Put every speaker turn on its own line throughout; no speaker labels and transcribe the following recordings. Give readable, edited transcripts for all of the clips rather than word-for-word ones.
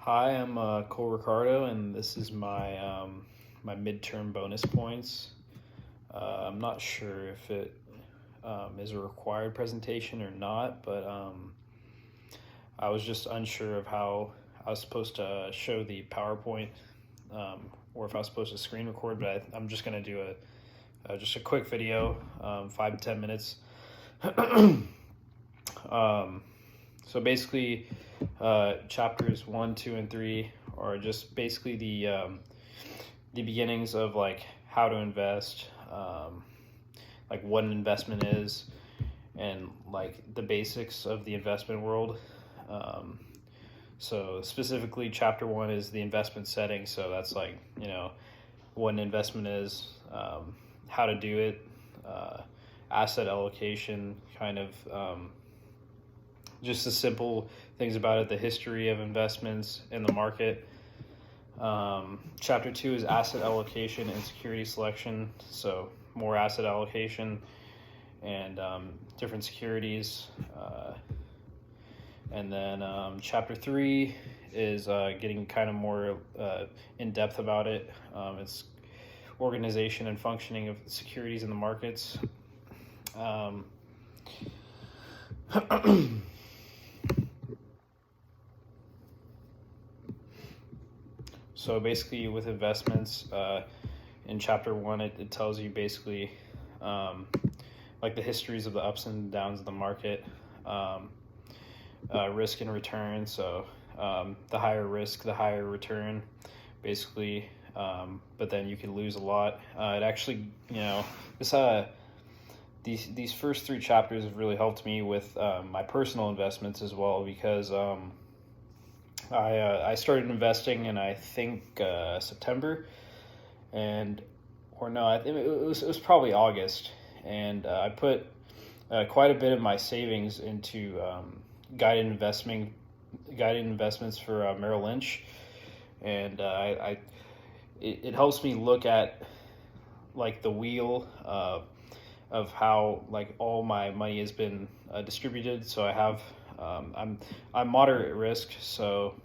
Hi, I'm Cole Ricardo, and this is my midterm bonus points. I'm not sure if it is a required presentation or not, but I was just unsure of how I was supposed to show the PowerPoint, or if I was supposed to screen record. But I'm just gonna do just a quick video, 5 to 10 minutes. um, so basically, chapters 1, 2, and 3 are just basically the beginnings of like how to invest, like what an investment is, and like the basics of the investment world. Um, so specifically, chapter 1 is the investment setting. So that's like what an investment is, how to do it, asset allocation, kind of. Just the simple things about it, the history of investments in the market. Chapter 2 is asset allocation and security selection. So more asset allocation and different securities. And then chapter 3 is getting kind of more in depth about it. It's organization and functioning of securities in the markets. So basically, with investments, in chapter 1, it tells you basically like the histories of the ups and downs of the market, risk and return. So the higher risk, the higher return, basically. But then you could lose a lot. It actually, this these first 3 chapters have really helped me with my personal investments as well, because I started investing in, I think, September, or no, I think it was probably August, and I put quite a bit of my savings into guided investments for Merrill Lynch, and it helps me look at like the wheel of how like all my money has been distributed. So I have I'm moderate risk, so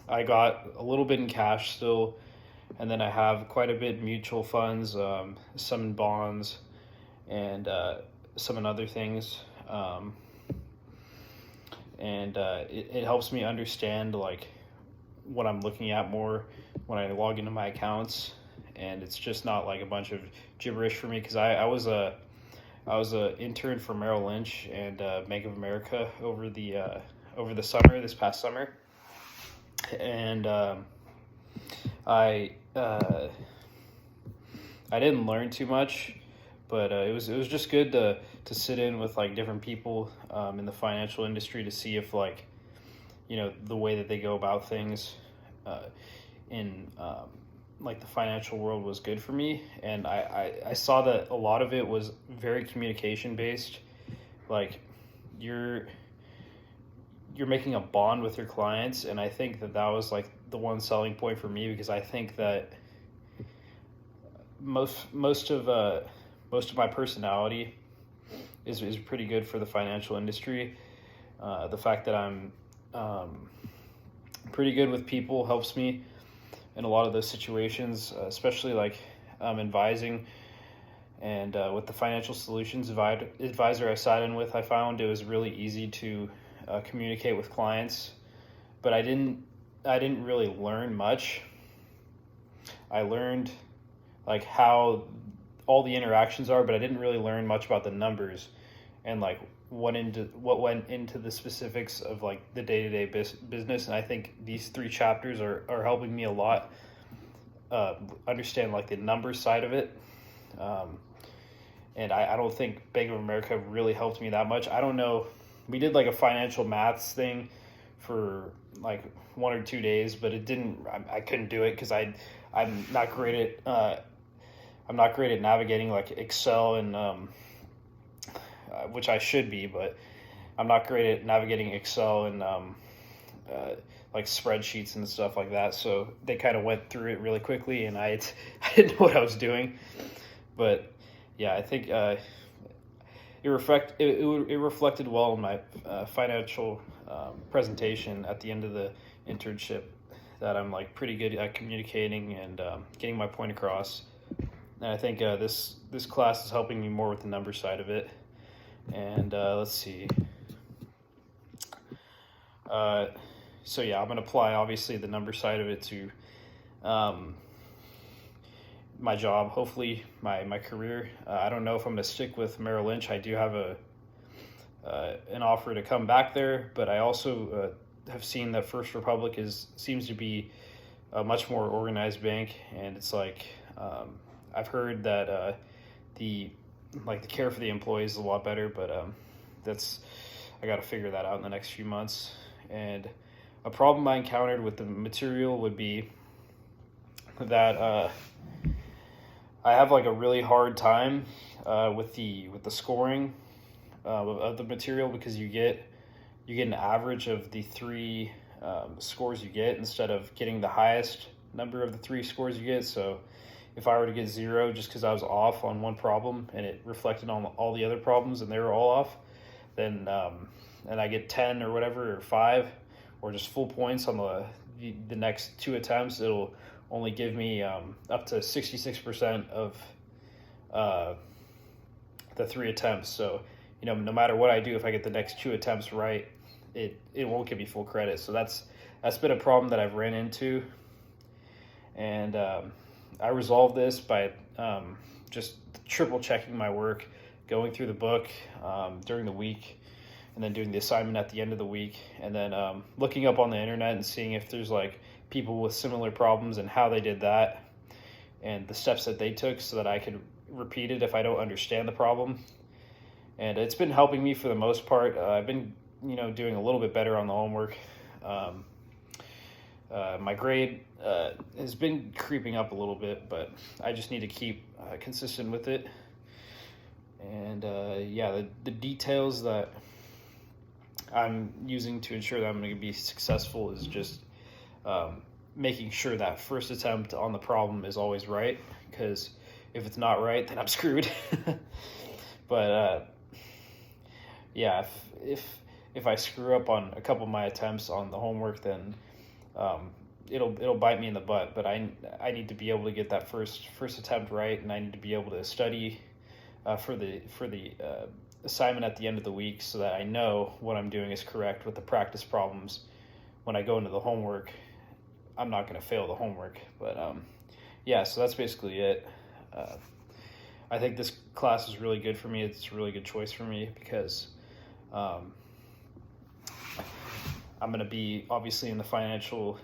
I got a little bit in cash still, and then I have quite a bit in mutual funds, some in bonds, and some in other things. It helps me understand like what I'm looking at more when I log into my accounts, and it's just not like a bunch of gibberish for me, because I was a intern for Merrill Lynch and Bank of America over the summer, this past summer, and I didn't learn too much, but it was just good to sit in with like different people in the financial industry to see if like the way that they go about things in like the financial world was good for me. And I saw that a lot of it was very communication based. Like you're making a bond with your clients, and I think that was like the one selling point for me, because I think that most of my personality is pretty good for the financial industry. The fact that I'm pretty good with people helps me in a lot of those situations, especially like advising. And with the financial solutions advisor I sat in with, I found it was really easy to communicate with clients, but I didn't really learn much. I learned like how all the interactions are, but I didn't really learn much about the numbers and like what went into the specifics of like the day-to-day business. And I think these 3 chapters are helping me a lot understand like the numbers side of it. And I don't think Bank of America really helped me that much. I don't know. We did like a financial maths thing for like 1 or 2 days, but it didn't. I couldn't do it because I'm not great at navigating like Excel and which I should be, but I'm not great at navigating Excel and like spreadsheets and stuff like that. So they kind of went through it really quickly, and I didn't know what I was doing. But yeah, I think it reflected well in my financial presentation at the end of the internship that I'm like pretty good at communicating and getting my point across. And I think this class is helping me more with the number side of it. And let's see. So yeah, I'm gonna apply obviously the number side of it to my job, hopefully my career. I don't know if I'm gonna stick with Merrill Lynch. I do have an offer to come back there, but I also have seen that First Republic seems to be a much more organized bank, and it's like I've heard that the care for the employees is a lot better, but I got to figure that out in the next few months. And a problem I encountered with the material would be that I have like a really hard time with the scoring of the material, because you get an average of the three scores you get instead of getting the highest number of the three scores you get. So if I were to get 0 just because I was off on one problem and it reflected on all the other problems and they were all off, then and I get 10 or whatever, or 5, or just full points on the next 2 attempts, it'll only give me up to 66% of the 3 attempts. So no matter what I do, if I get the next 2 attempts right, it won't give me full credit. So that's been a problem that I've ran into, and I resolved this by just triple checking my work, going through the book during the week, and then doing the assignment at the end of the week, and then looking up on the internet and seeing if there's like people with similar problems and how they did that and the steps that they took, so that I could repeat it if I don't understand the problem. And it's been helping me for the most part. I've been doing a little bit better on the homework. My grade has been creeping up a little bit, but I just need to keep consistent with it. And yeah, the details that I'm using to ensure that I'm going to be successful is just making sure that first attempt on the problem is always right, because if it's not right, then I'm screwed. But yeah, if I screw up on a couple of my attempts on the homework, then it'll bite me in the butt. But I need to be able to get that first attempt right, and I need to be able to study for the assignment at the end of the week, so that I know what I'm doing is correct with the practice problems. When I go into the homework, I'm not going to fail the homework. But yeah, so that's basically it. I think this class is really good for me. It's a really good choice for me, because I'm going to be obviously in a financial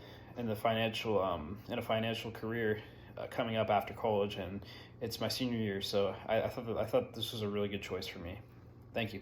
career coming up after college, and it's my senior year. So I thought this was a really good choice for me. Thank you.